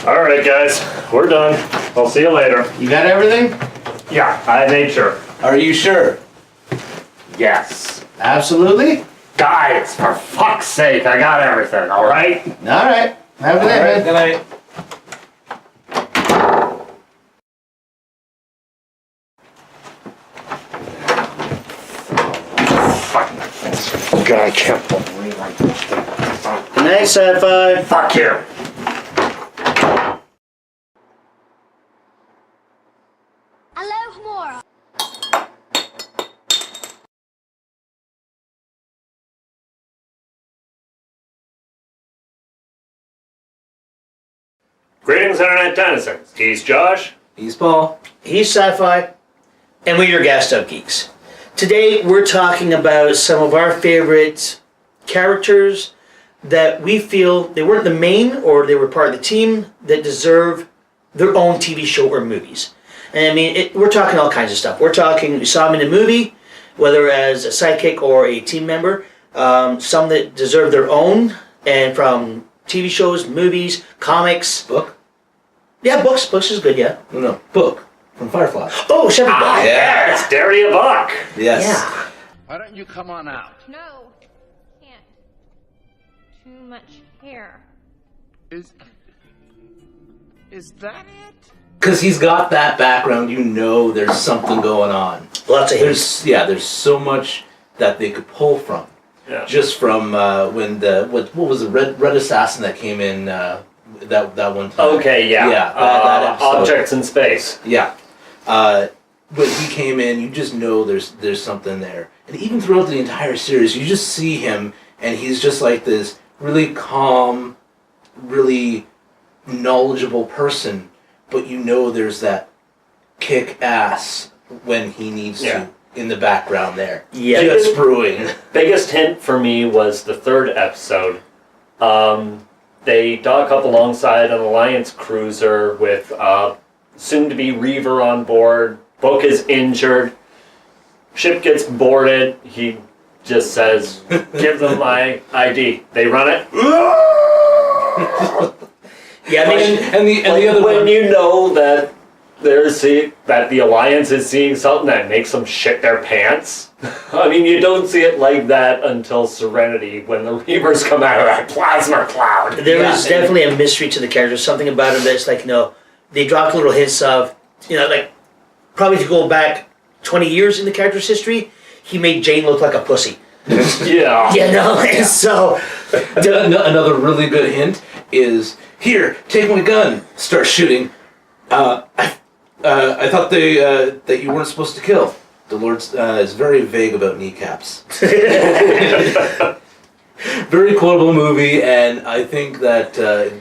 Alright guys, we're done. I'll see you later. You got everything? Yeah, I made sure. Are you sure? Yes. Absolutely? Guys, for fuck's sake, I got everything, alright? Alright. Have a good night, man. Good night. God, I can't believe I pushed it. Good night, Sci-Fi. Fuck you. Aloha. Greetings, Internet denizens. He's Josh. He's Paul. He's Sci-Fi, and we're your guest of Geeks. Today, we're talking about some of our favorite characters that we feel they weren't the main or they were part of the team that deserve their own TV show or movies. And I mean, we're talking all kinds of stuff. We're talking, we saw them in a movie, whether as a sidekick or a team member, some that deserve their own, and from TV shows, movies, comics. Book? Yeah, books. Books is good, yeah. No. Book. From Firefly. Oh, Shepherd Book. Yeah, it's Dairy a Buck. Yes. Yeah. Why don't you come on out? No, can't. Too much hair. Is that it? Because he's got that background, you know there's something going on. Lots of hints. There's so much that they could pull from. Yeah. Just from when what was the red assassin that came in that one time? Okay, yeah. Yeah, that episode. Objects in space. Yeah. When he came in, you just know there's something there. And even throughout the entire series, you just see him, and he's just like this really calm, really knowledgeable person, but you know there's that kick-ass when he needs to in the background there. Yeah. Just brewing. Biggest hint for me was the third episode. They dock up alongside an Alliance cruiser with soon-to-be Reaver on board. Book is injured. Ship gets boarded. He just says, "Give them my ID." They run it. Yeah, I mean, And the other when one, you know that that the Alliance is seeing something that makes them shit their pants. I mean, you don't see it like that until Serenity, when the Reavers come out of that plasma cloud. there is definitely a mystery to the characters. Something about him that's like, they dropped little hints of, like, probably if you go back 20 years in the character's history, he made Jane look like a pussy. Yeah. And so... another really good hint is, here, take my gun, start shooting. I thought that you weren't supposed to kill. The Lord is very vague about kneecaps. Very quotable movie, and I think that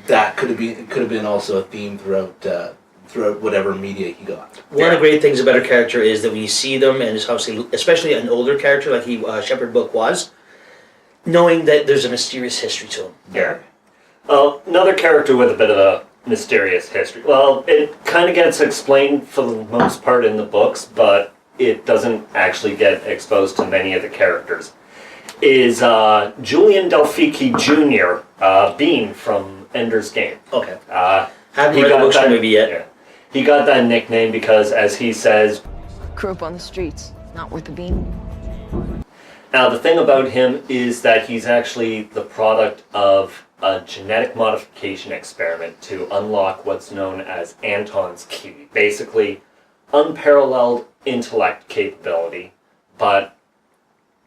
that could have been also a theme throughout whatever media he got. One of the great things about a character is that when you see them, and it's obviously, especially an older character like Shepherd Book was, knowing that there's a mysterious history to him. Yeah. Another character with a bit of a mysterious history. Well, it kind of gets explained for the most part in the books, but it doesn't actually get exposed to many of the characters. Is Julian Delficki Jr., Bean from Ender's Game. Okay. Haven't read the books or movie yet. Yeah. He got that nickname because, as he says, Grew up on the streets, not worth a bean. now the thing about him is that he's actually the product of a genetic modification experiment to unlock what's known as Anton's Key. Basically, unparalleled intellect capability, but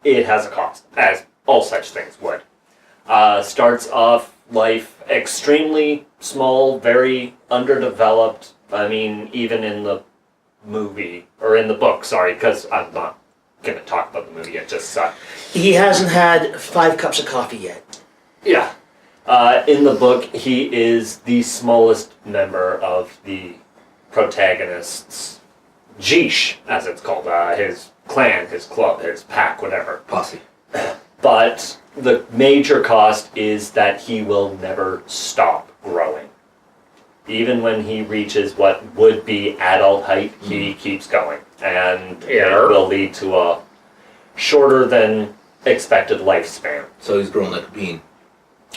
it has a cost, as all such things would. Starts off life extremely small, very underdeveloped. I mean, even in the movie, or in the book, sorry, because I'm not going to talk about the movie, it just He hasn't had 5 cups of coffee yet. Yeah. In the book, he is the smallest member of the protagonist's Geesh, as it's called, his clan, his club, his pack, whatever. Posse. But the major cost is that he will never stop growing. Even when he reaches what would be adult height, he keeps going. And it will lead to a shorter than expected lifespan. So he's growing like a bean.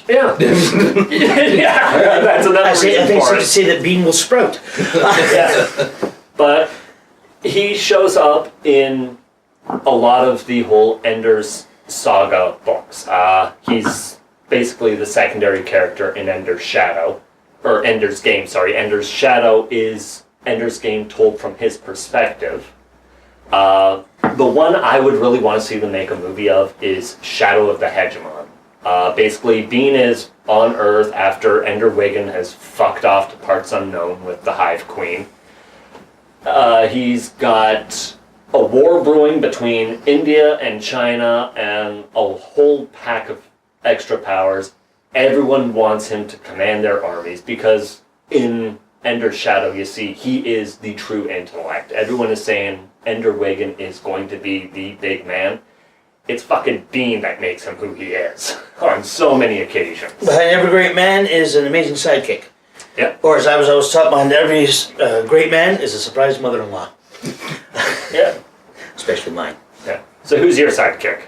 Yeah. Yeah, that's another I reason think for so it. to say that Bean will sprout. Yeah. But he shows up in a lot of the whole Ender's Saga books. He's basically the secondary character in Ender's Shadow. Or Ender's Game, sorry. Ender's Shadow is Ender's Game told from his perspective. The one I would really want to see them make a movie of is Shadow of the Hegemon. Basically, Bean is on Earth after Ender Wiggin has fucked off to parts unknown with the Hive Queen. He's got a war brewing between India and China and a whole pack of extra powers. Everyone wants him to command their armies because in Ender's Shadow, you see, he is the true intellect. Everyone is saying Ender Wiggin is going to be the big man. It's fucking Bean that makes him who he is on so many occasions. Behind every great man is an amazing sidekick. Yep. Or as I was always taught, behind every great man is a surprise mother-in-law. Yeah. Especially mine. Yeah. So who's your sidekick?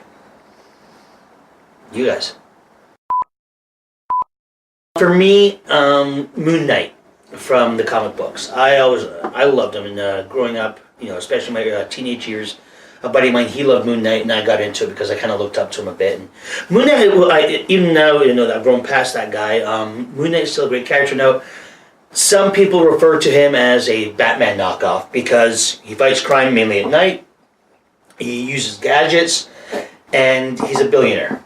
You guys. For me, Moon Knight from the comic books. I loved him, and growing up, especially my teenage years, a buddy of mine, he loved Moon Knight, and I got into it because I kind of looked up to him a bit. And Moon Knight, even now, that I've grown past that guy, Moon Knight is still a great character. Now, some people refer to him as a Batman knockoff because he fights crime mainly at night, he uses gadgets, and he's a billionaire.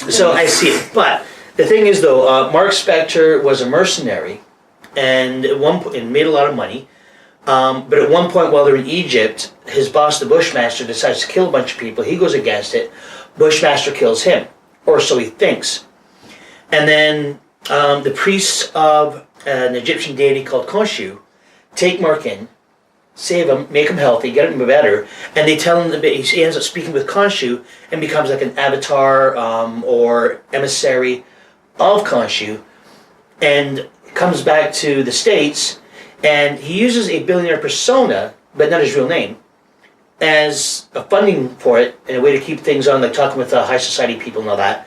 So I see it. But the thing is, though, Mark Spector was a mercenary, and at one point, and made a lot of money. But at one point, while they're in Egypt, his boss, the Bushmaster, decides to kill a bunch of people. He goes against it. Bushmaster kills him, or so he thinks. And then the priests of an Egyptian deity called Khonshu take Mark in, save him, make him healthy, get him better, and they tell him that he ends up speaking with Khonshu and becomes like an avatar or emissary of Khonshu, and comes back to the States, and he uses a billionaire persona, but not his real name, as a funding for it, and a way to keep things on, like talking with high society people and all that.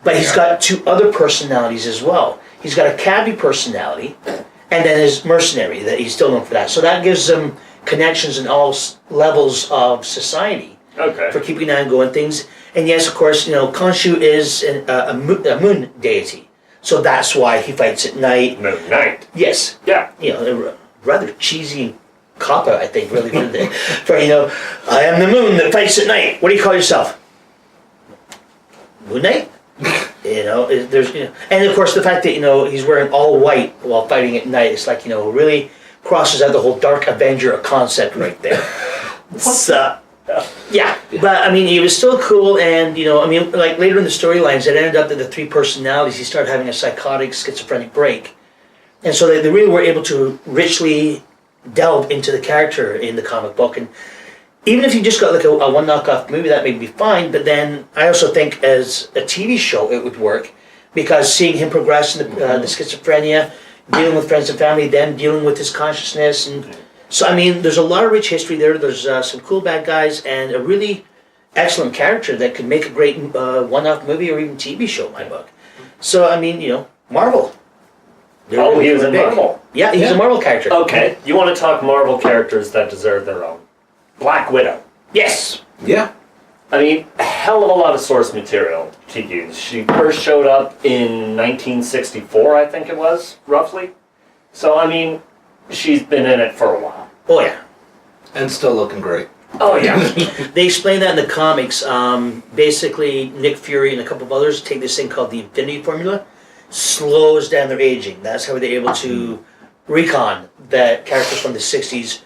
But he's got two other personalities as well. He's got a cabbie personality, and then his mercenary, that he's still known for that. So that gives him connections in all levels of society. Okay. For keeping on going things. And yes, of course, Khonshu is a moon deity. So that's why he fights at night. Moon Knight. Yes. Yeah. A rather cheesy cop-out, I think, really, for I am the moon that fights at night. What do you call yourself? Moon Knight? There's, and of course the fact that, he's wearing all white while fighting at night, it's like, really crosses out the whole Dark Avenger concept right there. So, yeah, but he was still cool, and like later in the storylines, it ended up that the three personalities, he started having a psychotic, schizophrenic break, and so they really were able to richly delve into the character in the comic book. And even if you just got like a one knockoff movie, that may be fine. But then I also think as a TV show, it would work because seeing him progress in the schizophrenia, dealing with friends and family, then dealing with his consciousness, and so there's a lot of rich history there. There's some cool bad guys and a really excellent character that could make a great one-off movie or even TV show. In my book. So Marvel. Oh, he was a Marvel. Yeah, he's a Marvel character. Okay, you want to talk Marvel characters that deserve their own? Black Widow. Yes. Yeah. A hell of a lot of source material to use. She first showed up in 1964, I think it was, roughly. So, she's been in it for a while. Oh, yeah. And still looking great. Oh, yeah. They explain that in the comics. Basically, Nick Fury and a couple of others take this thing called the Infinity Formula, slows down their aging. That's how they're able to recon that characters from the 60s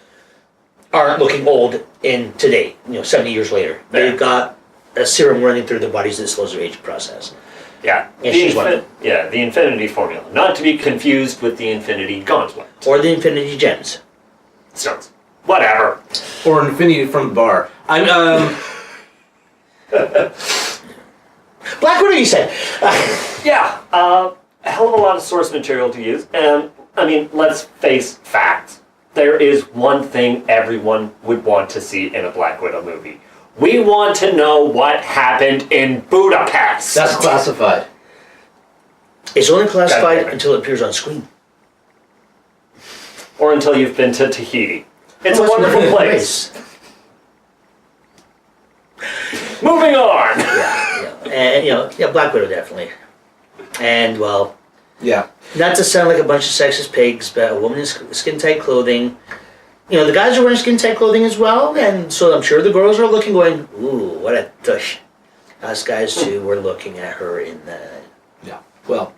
aren't looking old in today, 70 years later. They've got a serum running through their bodies that slows their aging process. Yeah. And she's one of them. Yeah, the Infinity Formula. Not to be confused with the Infinity Gauntlet. Or the Infinity Gems. Stones. Whatever. Or Infinity from the bar. Black Widow, you said. Yeah, a hell of a lot of source material to use. And, let's face facts. There is one thing everyone would want to see in a Black Widow movie. We want to know what happened in Budapest. That's classified. It's only classified God damn it. until it appears on screen. Or until you've been to Tahiti. It's Oh, a wonderful place. Moving on. And Black Widow definitely. And well, Yeah. not to sound like a bunch of sexist pigs, but a woman in skin-tight clothing. The guys are wearing skin-tight clothing as well, and so I'm sure the girls are looking, going, "Ooh, what a tush." Us guys too were looking at her in the. Yeah. Well,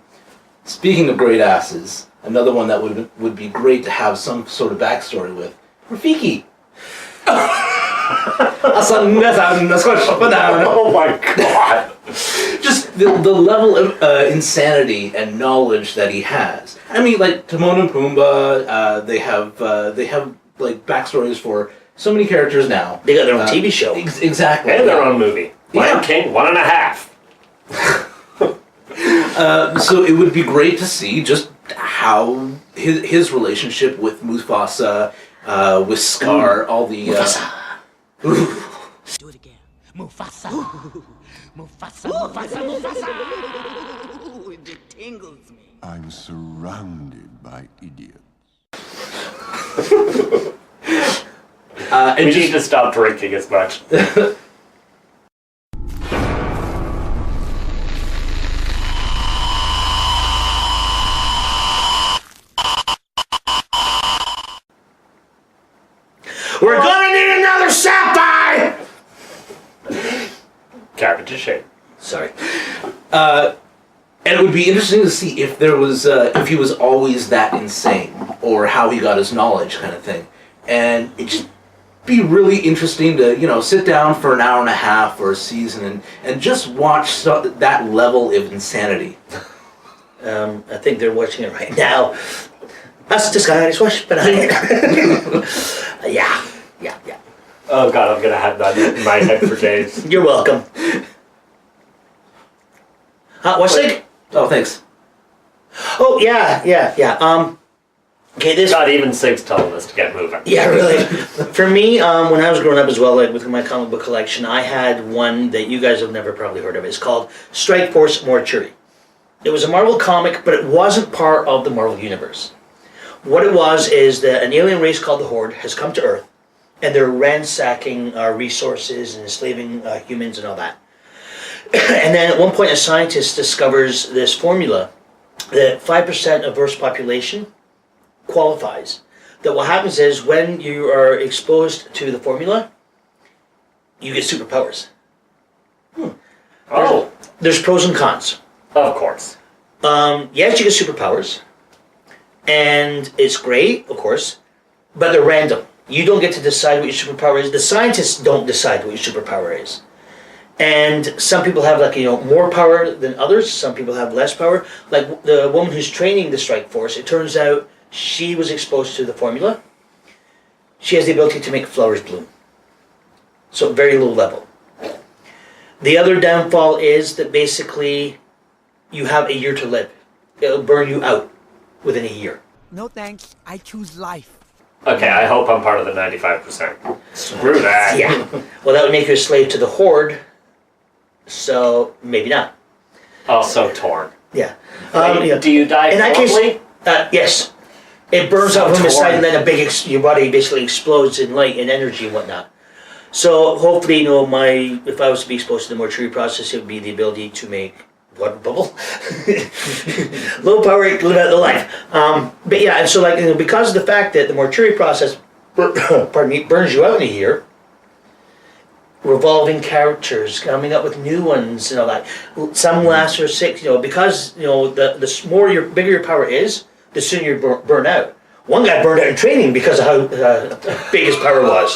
speaking of great asses, another one that would be great to have some sort of backstory with, Rafiki. Oh my god. Just the level of insanity and knowledge that he has. I mean, like Timon and Pumbaa, they have like backstories for so many characters now. They got their own TV show. Exactly. And their own movie. Lion Yeah. King, 1.5. So it would be great to see just how his relationship with Mufasa, with Scar, all the. Do it again. Mufasa. Mufasa, Mufasa, Mufasa. Ooh, it tingles me. I'm surrounded by idiots. We need to stop drinking as much. We're gonna need another sapphire! Cabbage is shame. Sorry. And it would be interesting to see if there was if he was always that insane, or how he got his knowledge, kind of thing. And it just be really interesting to sit down for an hour and a half or a season and just watch that level of insanity. I think they're watching it right now. That's just guys watch, but yeah. Oh god, I'm gonna have that in my head for days. You're welcome. What's like? Oh, thanks. Oh yeah. Okay, this. God, even Sig's telling us to get moving. Yeah, really. For me, when I was growing up as well, like with my comic book collection, I had one that you guys have never probably heard of. It's called Strike Force Mortuary. It was a Marvel comic, but it wasn't part of the Marvel Universe. What it was is that an alien race called the Horde has come to Earth, and they're ransacking resources and enslaving humans and all that. And then at one point, a scientist discovers this formula that 5% of Earth's population qualifies. That what happens is when you are exposed to the formula, you get superpowers. Oh, There's pros and cons. of course. Yes, you get superpowers, and it's great, of course, but they're random. You don't get to decide what your superpower is. The scientists don't decide what your superpower is. And some people have more power than others. Some people have less power. Like the woman who's training the Strike Force, it turns out she was exposed to the formula. She has the ability to make flowers bloom. So very low level. The other downfall is that basically you have a year to live. It'll burn you out within a year. No thanks. I choose life. Okay, I hope I'm part of the 95%. Screw that. Yeah. Well, that would make you a slave to the Horde. So maybe not. Also torn. Yeah. Wait, do you die In that case, horribly? yes. It burns So out from inside, torn. and then your body basically explodes in light and energy and whatnot. So hopefully, if I was to be exposed to the mortuary process, it would be the ability to make water bubble, low power, live out the life. But yeah, and so because of the fact that the mortuary process, burns you out in a year. Revolving characters, coming up with new ones and all that. Some last for 6, because the bigger your power is, the sooner you burn out. One guy burned out in training because of how big his power was.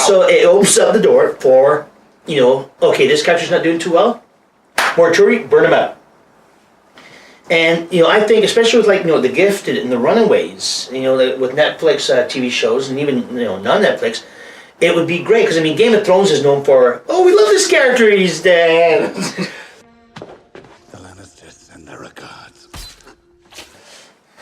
So it opens up the door for, okay, this character's not doing too well. Mortuary, burn him out. And I think, especially with The Gifted and The Runaways, with Netflix TV shows and even non-Netflix. It would be great, because Game of Thrones is known for, we love this character, he's dead. The Lannisters and their regards.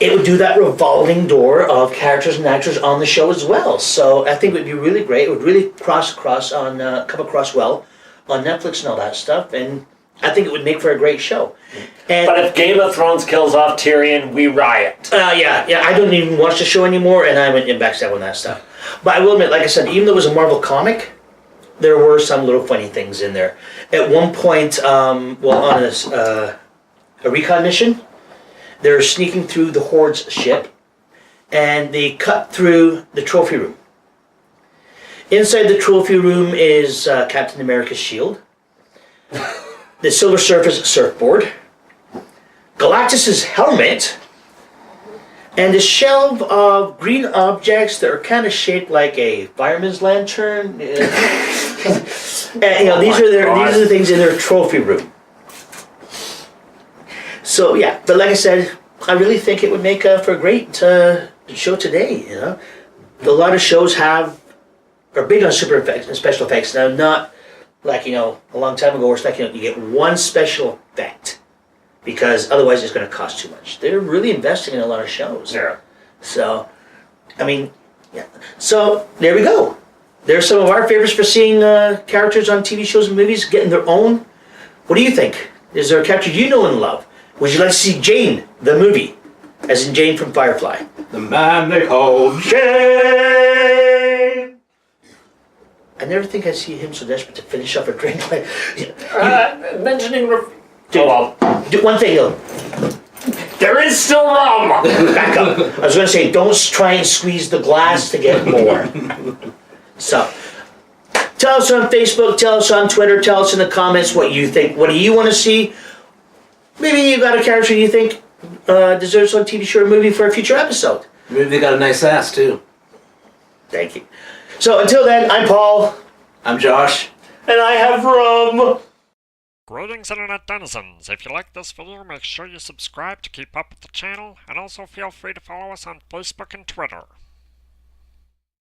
It would do that revolving door of characters and actors on the show as well. So I think it would be really great. It would really come across well on Netflix and all that stuff. And I think it would make for a great show. And But if Game of Thrones kills off Tyrion, we riot. yeah, I don't even watch the show anymore, and I went in backstab on that stuff. But I will admit, like I said, even though it was a Marvel comic, there were some little funny things in there. At one point, on a recon mission, they're sneaking through the Horde's ship, and they cut through the trophy room. Inside the trophy room is Captain America's shield, the Silver Surfer's surfboard, Galactus's helmet, and a shelf of green objects that are kind of shaped like a fireman's lantern. And, these are the things in their trophy room. So yeah, but like I said, I really think it would make for a great show today. A lot of shows are big on super effects and special effects. Now, not like a long time ago, where it's like you get one special effect because otherwise it's going to cost too much. They're really investing in a lot of shows. Yeah. So, I mean, yeah. So there we go. There's some of our favorites for seeing characters on TV shows and movies getting their own. What do you think? Is there a character you know and love? Would you like to see Jane, the movie, as in Jane from Firefly? The man they call Jane! I never think I'd see him so desperate to finish up a drink. Mentioning... Do one thing though. There is still rum! Back up. I was going to say, don't try and squeeze the glass to get more. So, tell us on Facebook, tell us on Twitter, tell us in the comments what you think. What do you want to see? Maybe you got a character you think deserves on TV show or movie for a future episode. Maybe they got a nice ass too. Thank you. So until then, I'm Paul. I'm Josh. And I have rum! Greetings, Internet denizens. If you like this video, make sure you subscribe to keep up with the channel, and also feel free to follow us on Facebook and Twitter.